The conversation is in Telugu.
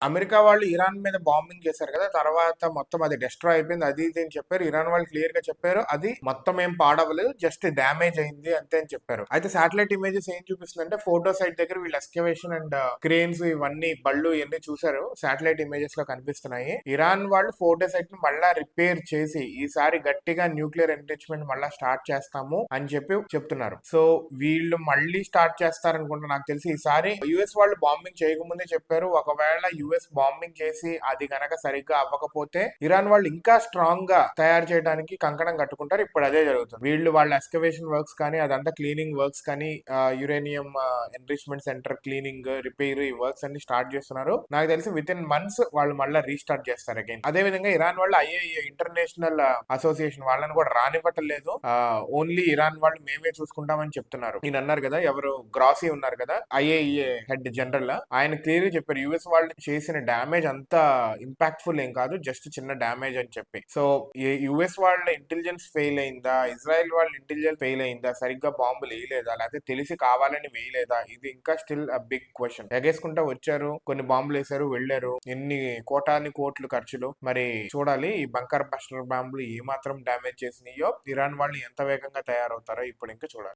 అమెరికా వాళ్ళు ఇరాన్ మీద బాంబింగ్ చేశారు కదా! తర్వాత మొత్తం అది డెస్ట్రాయ్ అయిపోయింది. అది ఇది అని చెప్పారు. ఇరాన్ వాళ్ళు క్లియర్‌గా చెప్పారు. అది మొత్తం ఏం పాడవ్వలేదు. జస్ట్ డ్యామేజ్ అయింది అంతే అని చెప్పారు. అయితే సాటిలైట్ ఇమేజెస్ ఏం చూపిస్తుందంటే ఫోటో సైట్ దగ్గర వీళ్ళు ఎస్కవేషన్ అండ్ క్రేన్స్ ఇవన్నీ బళ్ళు ఇవన్నీ చూసారు. సాటిలైట్ ఇమేజెస్ లో కనిపిస్తున్నాయి. ఇరాన్ వాళ్ళు ఫోటో సైట్ ని మళ్ళా రిపేర్ చేసి ఈసారి గట్టిగా న్యూక్లియర్ ఎన్రిచ్మెంట్ మళ్ళా స్టార్ట్ చేస్తాము అని చెప్పి చెప్తున్నారు. సో వీళ్ళు మళ్ళీ స్టార్ట్ చేస్తారనుకుంటా నాకు తెలిసి ఈసారి యుఎస్ వాళ్ళు బాంబింగ్ చేయకముందే చెప్పారు. ఒకవేళ యుఎస్ బాంబింగ్ చేసి అది గనక సరిగ్గా అవ్వకపోతే ఇరాన్ వాళ్ళు ఇంకా స్ట్రాంగ్ గా తయారు చేయడానికి కంకణం కట్టుకుంటారు. ఇప్పుడు అదే జరుగుతుంది. వీళ్ళు వాళ్ళ ఎక్స్కవేషన్ వర్క్స్ కానీ అదంతా క్లీనింగ్ వర్క్స్ కానీ uranium enrichment centre cleaning repair ఈ వర్క్స్ అన్ని స్టార్ట్ చేస్తున్నారు. నాకు తెలిసి విత్ ఇన్ మంత్స్ వాళ్ళు మళ్ళీ రీస్టార్ట్ చేస్తారు అగైన్. అదే విధంగా ఇరాన్ వాళ్ళు ఐఏఈఏ ఇంటర్నేషనల్ అసోసియేషన్ వాళ్ళని కూడా రానివ్వట్లేదు. ఓన్లీ ఇరాన్ వాళ్ళు మేమే చూసుకుంటామని చెప్తున్నారు. ఈయన అన్నారు కదా, ఎవరు గ్రాసీ ఉన్నారు కదా ఐఏఈఏ హెడ్ జనరల్, ఆయన క్లియర్ చెప్పారు యుఎస్ వాళ్ళు చేసిన డ్యామేజ్ అంత ఇంపాక్ట్ఫుల్ ఏం కాదు, జస్ట్ చిన్న డ్యామేజ్ అని చెప్పి. సో యుఎస్ వాళ్ళ ఇంటెలిజెన్స్ ఫెయిల్ అయిందా, ఇజ్రాయెల్ వాళ్ళ ఇంటెలిజెన్స్ ఫెయిల్ అయిందా, సరిగ్గా బాంబులు వేయలేదా, లేకపోతే తెలిసి కావాలని వేయలేదా, ఇది ఇంకా స్టిల్ బిగ్ క్వశ్చన్. ఎగేసుకుంటా వచ్చారు, కొన్ని బాంబులు వేశారు, వెళ్ళారు, ఎన్ని కోటాని కోట్లు ఖర్చులు. మరి చూడాలి ఈ బంకర్ బస్టర్ బాంబులు ఏ మాత్రం డ్యామేజ్ చేసినాయో, ఇరాన్ వాళ్ళు ఎంత వేగంగా తయారవుతారో ఇప్పుడు ఇంకా చూడాలి.